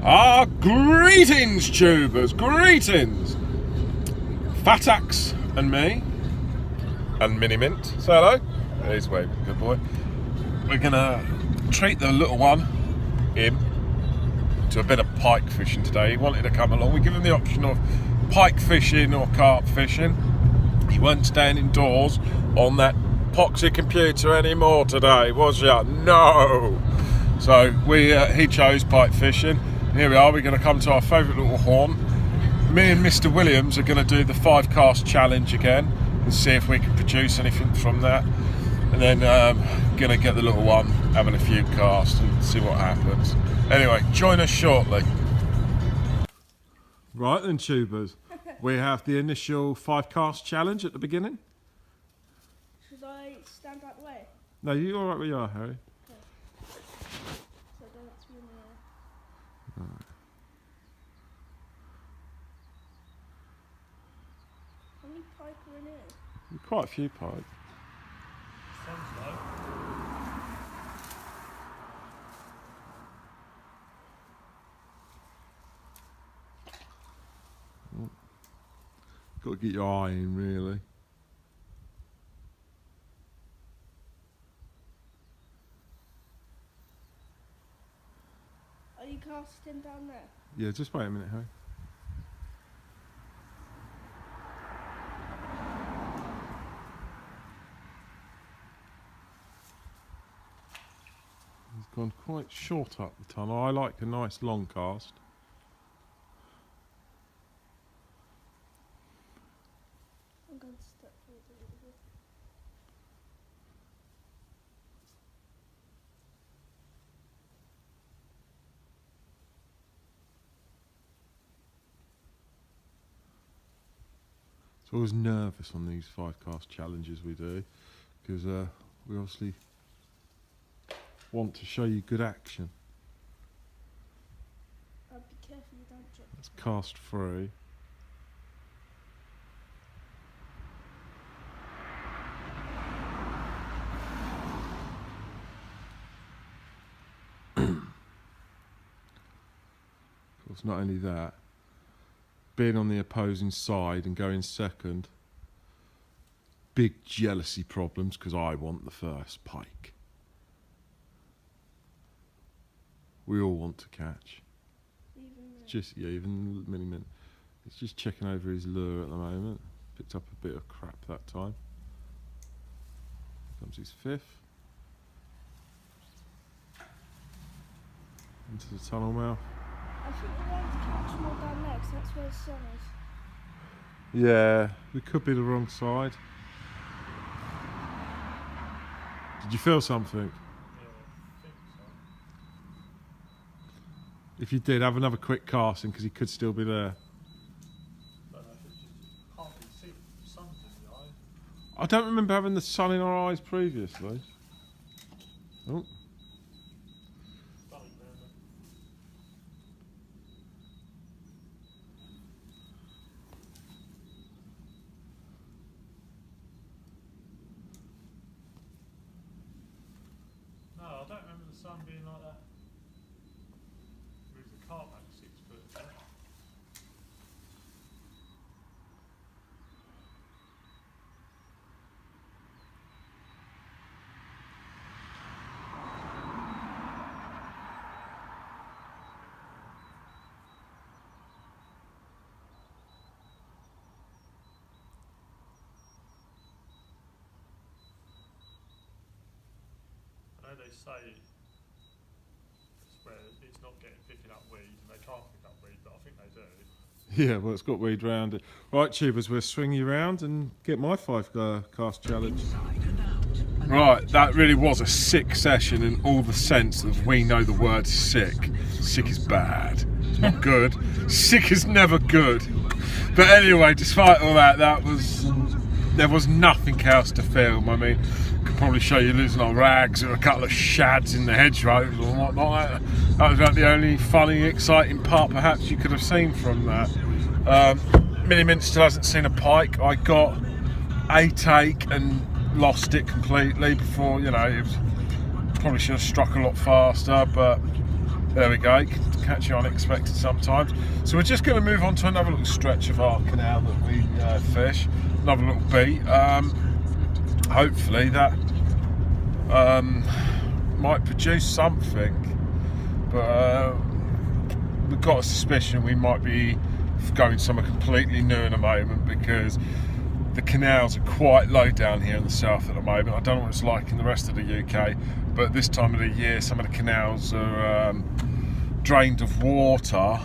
Greetings, tubers, greetings. Fat Axe and me, and Mini Mint. Say hello. He's waving, good boy. We're gonna treat the little one, him, to a bit of pike fishing today. He wanted to come along. We give him the option of pike fishing or carp fishing. He wasn't staying indoors on that poxy computer anymore today, was ya? No. So he chose pike fishing. Here we are, we're going to come to our favourite little horn. Me and Mr. Williams are going to do the 5 cast challenge again and see if we can produce anything from that. And then going to get the little one having a few casts and see what happens. Anyway, join us shortly. Right then, tubers, we have the initial 5 cast challenge at the beginning. Should I stand out the way? No, you alright where you are, Harry? Right. How many pike are in here? Quite a few pike. Sounds low. Got to get your eye in, really. Are you casting down there? Yeah, just wait a minute, Harry. He's gone quite short up the tunnel. I like a nice long cast. I'm going to step forward a little bit. So I was nervous on these 5 cast challenges we do because we obviously want to show you good action. Be careful you don't drop. That's cast 3. Of course, not only that, being on the opposing side and going second, big jealousy problems because I want the first pike. We all want to catch. Even Mini Mint. It's just checking over his lure at the moment. Picked up a bit of crap that time. Here comes his 5th. Into the tunnel mouth. I think we're going to catch more down there because that's where the sun is. Yeah, we could be the wrong side. Did you feel something? Yeah, I think so. If you did, have another quick casting because he could still be there. I don't know if it's just hardly see the sun's in the eye. I don't remember having the sun in our eyes previously. Oh. Stunning down there. No, I don't remember the sun being like that. Move the cart back 6 foot. Yeah. I know they say where it's not picking up weed, and they can't pick up weed, but I think they do. Yeah, well, it's got weed round it. Right, tubers, we'll swing you round and get my 5 cast challenge. Right, that really was a sick session in all the sense of we know the word sick. Sick is bad. It's not good. Sick is never good. But anyway, despite all that, there was nothing else to film. I mean, could probably show you losing our rags or a couple of shads in the hedgerows or whatnot. That was like the only funny, exciting part perhaps you could have seen from that. Mini Mint still hasn't seen a pike. I got a take and lost it completely before, it was, probably should have struck a lot faster, but There we go, catch you unexpected sometimes. So we're just going to move on to another little stretch of our canal that we fish, another little beat. Hopefully that might produce something, but we've got a suspicion we might be going somewhere completely new in a moment, because the canals are quite low down here in the south at the moment. I don't know what it's like in the rest of the UK, but this time of the year some of the canals are drained of water.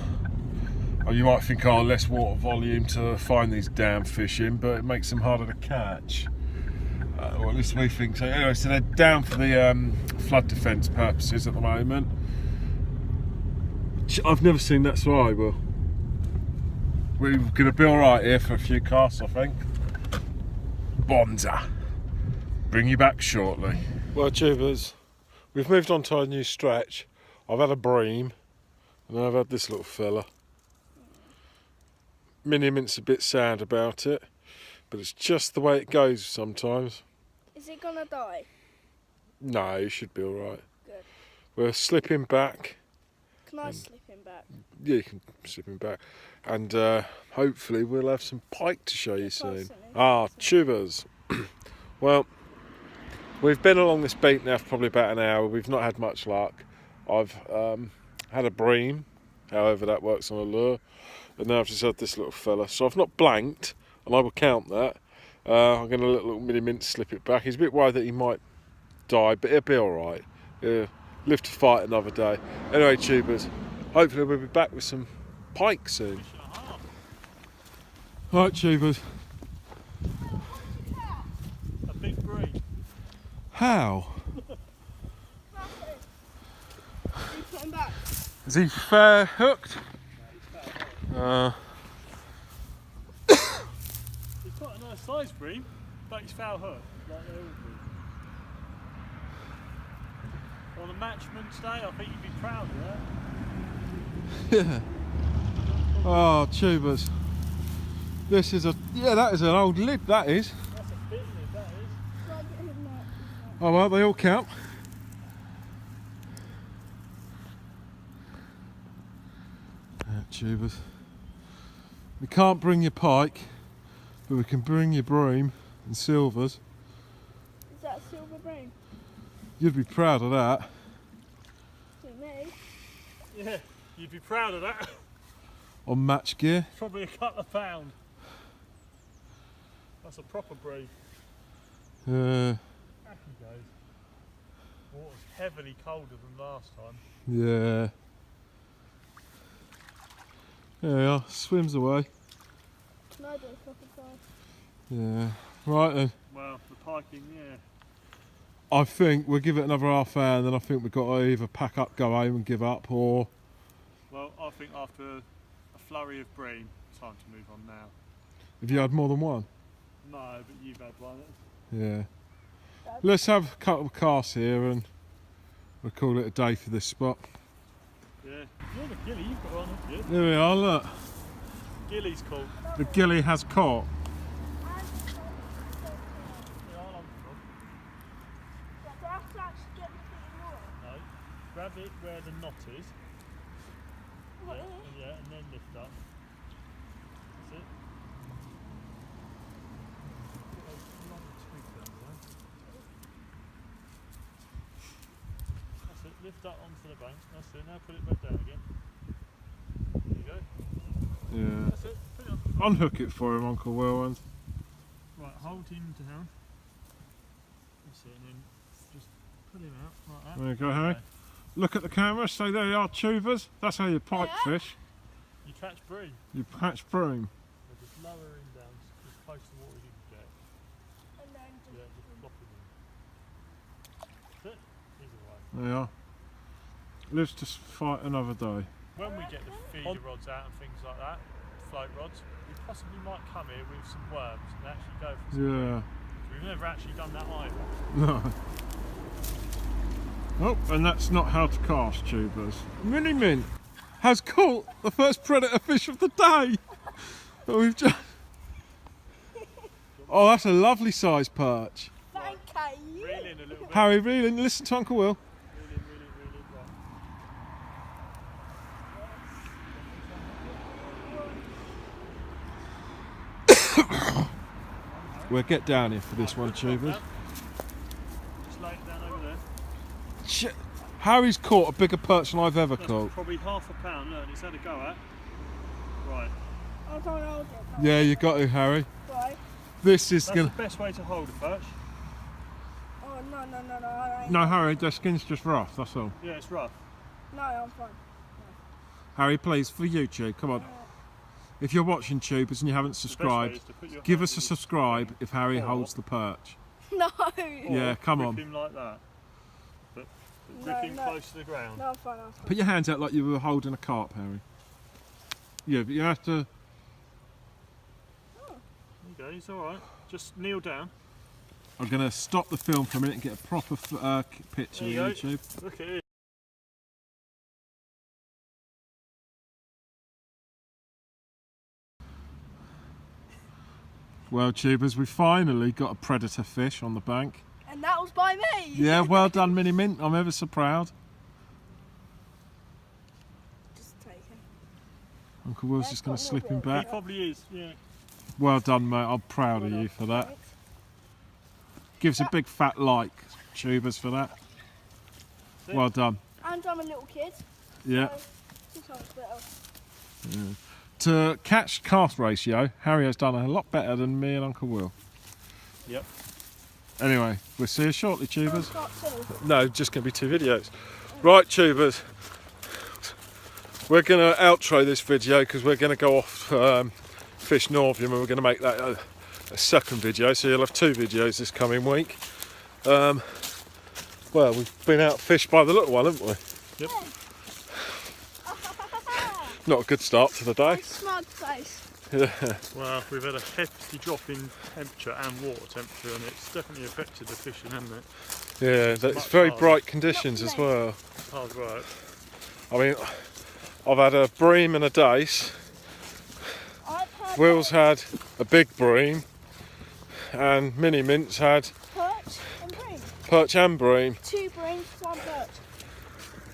Or you might think, oh, less water volume to find these damn fish in, but it makes them harder to catch. Or at least we think so. Anyway, so they're down for the flood defence purposes at the moment. I've never seen that, so I will. We're going to be alright here for a few casts, I think. Bonza. Bring you back shortly. Well, tubers, we've moved on to our new stretch. I've had a bream, and then I've had this little fella. Mini Mint's a bit sad about it, but it's just the way it goes sometimes. Is it gonna die? No, you should be alright. Good. We're slipping back. Can I slip him back? Yeah, you can slip him back. And hopefully we'll have some pike to show you soon. Tubers. Well, we've been along this beat now for probably about an hour. We've not had much luck. I've had a bream, however that works on a lure. And now I've just had this little fella. So I've not blanked, and I will count that. I'm going to let little Mini Mint slip it back. He's a bit worried that he might die, but he'll be alright. He'll live to fight another day. Anyway, tubers, hopefully we'll be back with some pike soon. Right, tubers. A big bream. How? You put him back. Is he fair hooked? He's quite a nice size bream, but he's foul hooked, like they all do. On a matchman's day, I think you'd be proud of that. Yeah. Oh, tubers. This is that is an old lid, that is. That's a bit lid, that is. Try and get him that. Oh well, they all count. Tubers. We can't bring your pike, but we can bring your bream and silvers. Is that a silver bream? You'd be proud of that. To me. Yeah, you'd be proud of that. On match gear. Probably a couple of pound. That's a proper bream. Back he goes. Water's heavily colder than last time. Yeah. There we are, swims away. Can I do a proper try? Yeah. Right then. Well, the piking, yeah. I think we'll give it another half hour, and then I think we've got to either pack up, go home and give up, or... Well, I think after a flurry of bream, it's time to move on now. Have you had more than one? No, but you've had one. Yeah. Let's have a couple of casts here and we'll call it a day for this spot. Yeah. You're the gilly, you've got one, haven't you? There we are, look. Gilly's cool. The gilly has caught. Yeah, I'll unfold. Do I have to actually get the thing in water? No. Grab it where the knot is. What? Yeah, and then lift up. That's it. Put those long twigs down there. That's it, lift up onto the bank. That's it, now put it back down again. There you go. Yeah. That's it, put it on. Unhook it for him, Uncle Whirlwind. Right, hold him down. That's it, and then just pull him out like that. There you go, Harry. Look at the camera, say there you are, tubers. That's how you pike fish. You catch bream. You catch bream. Just lower him down as close to the water as you can get. And then just... Yeah, just plop him in. That's it. He's alright. There you are. Lives to fight another day. When we get the feeder rods out and things like that, float rods, we possibly might come here with some worms and actually go for some Yeah. bream. We've never actually done that either. No. Oh, and that's not how to cast, tubers. Mini Mint has caught the first predator fish of the day. That we've just... Oh, that's a lovely size perch. Thank you. Reel in a little bit. Harry, reel in. Listen to Uncle Will. Reel in, right. We'll get down here for this one, tubers. Just lay it down over there. Shit. Harry's caught a bigger perch than I've ever That's caught. probably half a pound, look, and it's had a go at. Right. I can't hold it. Yeah, you got to, Harry. Right. This is That's gonna. the best way to hold a perch. Oh, no, I ain't. No, Harry, their skin's just rough. That's all. Yeah, it's rough. No, I'm fine. Harry, please, for YouTube, come on. If you're watching tubers and you haven't subscribed, give us a subscribe if Harry holds the perch. No. Yeah, come grip on. him like that. But grip him close to the ground. No, I'm fine. Put your hands out like you were holding a carp, Harry. Yeah, but you have to. There you go, he's alright. Just kneel down. I'm going to stop the film for a minute and get a proper picture There you on go. YouTube. Look at it. Well, tubers, we finally got a predator fish on the bank. And that was by me. Yeah, well done, Mini Mint. I'm ever so proud. Just take him. Uncle Will's Yeah, just going to got a slip little him bit. back. He probably is, yeah. Well done, mate. I'm proud of you for that. Give us a big fat like, tubers, for that. Well done. And I'm a little kid. Yeah. So sometimes better. Yeah. To catch cast ratio, Harry has done a lot better than me and Uncle Will. Yep. Anyway, we'll see you shortly, tubers. Part two. No, just going to be 2 videos. Right, tubers. We're going to outro this video because we're going to go off fish Norvium and we're going to make that a second video. So you'll have 2 videos this coming week. Well, we've been out fished by the little one, haven't we? Yep. Not a good start to the day. Smug face. Yeah. Well, we've had a hefty drop in temperature and water temperature, and it's definitely affected the fishing, hasn't it? Yeah, it's very bright conditions as well. Hard work. I mean, I've had a bream and a dace. I've had Will's had a big bream, and Mini Mint's had perch and bream. perch and bream. 2 breams, 1 perch.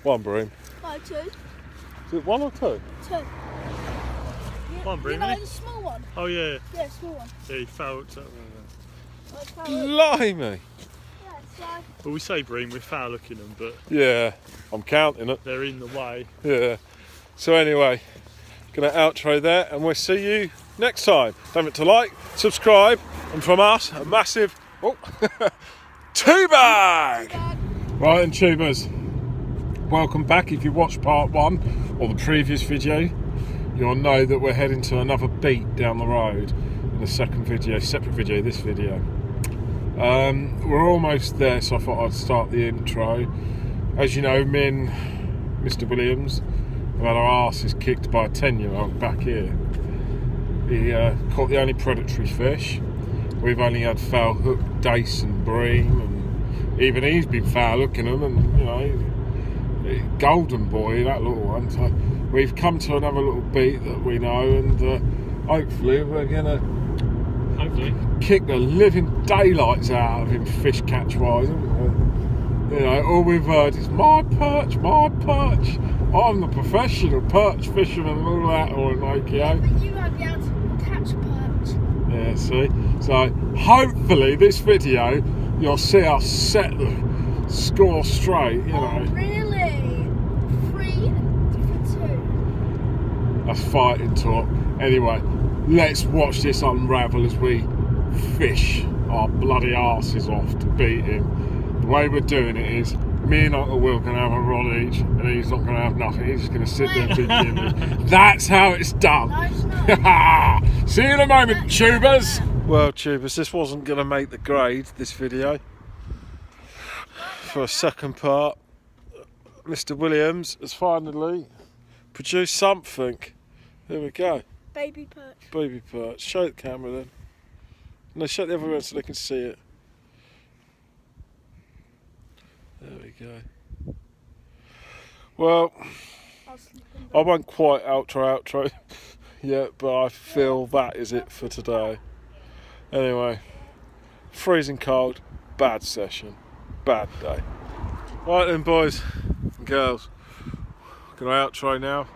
1 bream. No, 2. Is it 1 or 2? 2. One bream, You know innit? the small one? Oh yeah, Yeah, small one. yeah, he fouled. That's how it- Blimey! Yeah, so Well, we say bream, we're foul looking them, but Yeah, I'm counting it. they're in the way. Yeah. So anyway, gonna outro there, and we'll see you next time. Don't forget to like, subscribe, and from us, a massive 2 bag! Right, and tubers, welcome back. If you watched part 1 or the previous video, you'll know that we're heading to another beat down the road in the second video, separate video, this video. We're almost there, so I thought I'd start the intro. As you know, me and Mr. Williams have had our asses kicked by a 10-year-old back here. He caught the only predatory fish. We've only had foul hook, dace and bream, and even he's been foul hooking them, and you know, golden boy, that little one. So we've come to another little beat that we know, and hopefully we're gonna kick the living daylights out of him fish catch wise. You know, all we've heard is my perch, my perch. I'm the professional perch fisherman and all that, or like, you know. but you won't be able to catch a perch. Yeah, see? So hopefully this video you'll see us set the score straight, you Oh, know. really? 3 for 2. That's fighting talk. Anyway, let's watch this unravel as we fish our bloody arses off to beat him. The way we're doing it is me and Uncle Will can have a rod each, and he's not going to have nothing. He's just going to sit there and be Jimmy. That's how it's done. No, it's not. See you in a moment, tubers. Well, tubers, this wasn't going to make the grade, this video. For a second part, Mr. Williams has finally produced something. There we go. Baby perch. Baby perch. Show the camera then. No, show the other one so they can see it. There we go. Well, I won't quite outro yet, but I feel that is it for today. Anyway, freezing cold, bad session, bad day. Right then, boys and girls, gonna outro now.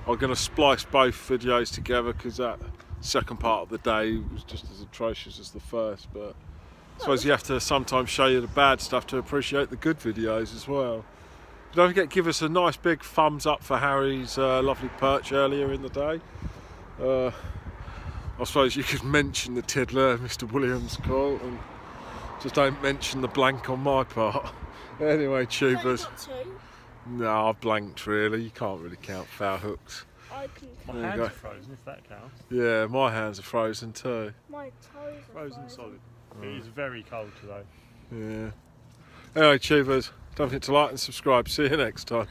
I'm gonna splice both videos together because that second part of the day was just as atrocious as the first, but I suppose you have to sometimes show you the bad stuff to appreciate the good videos as well. Don't forget, give us a nice big thumbs up for Harry's lovely perch earlier in the day. I suppose you could mention the tiddler, Mr. Williams' call, and just don't mention the blank on my part. Anyway, tubers. No, I've blanked really. You can't really count foul hooks. My hands are frozen, if that counts. Yeah, my hands are frozen too. My toes are Frozen solid. It is very cold today. Yeah. Anyway, tubers, don't forget to like and subscribe. See you next time.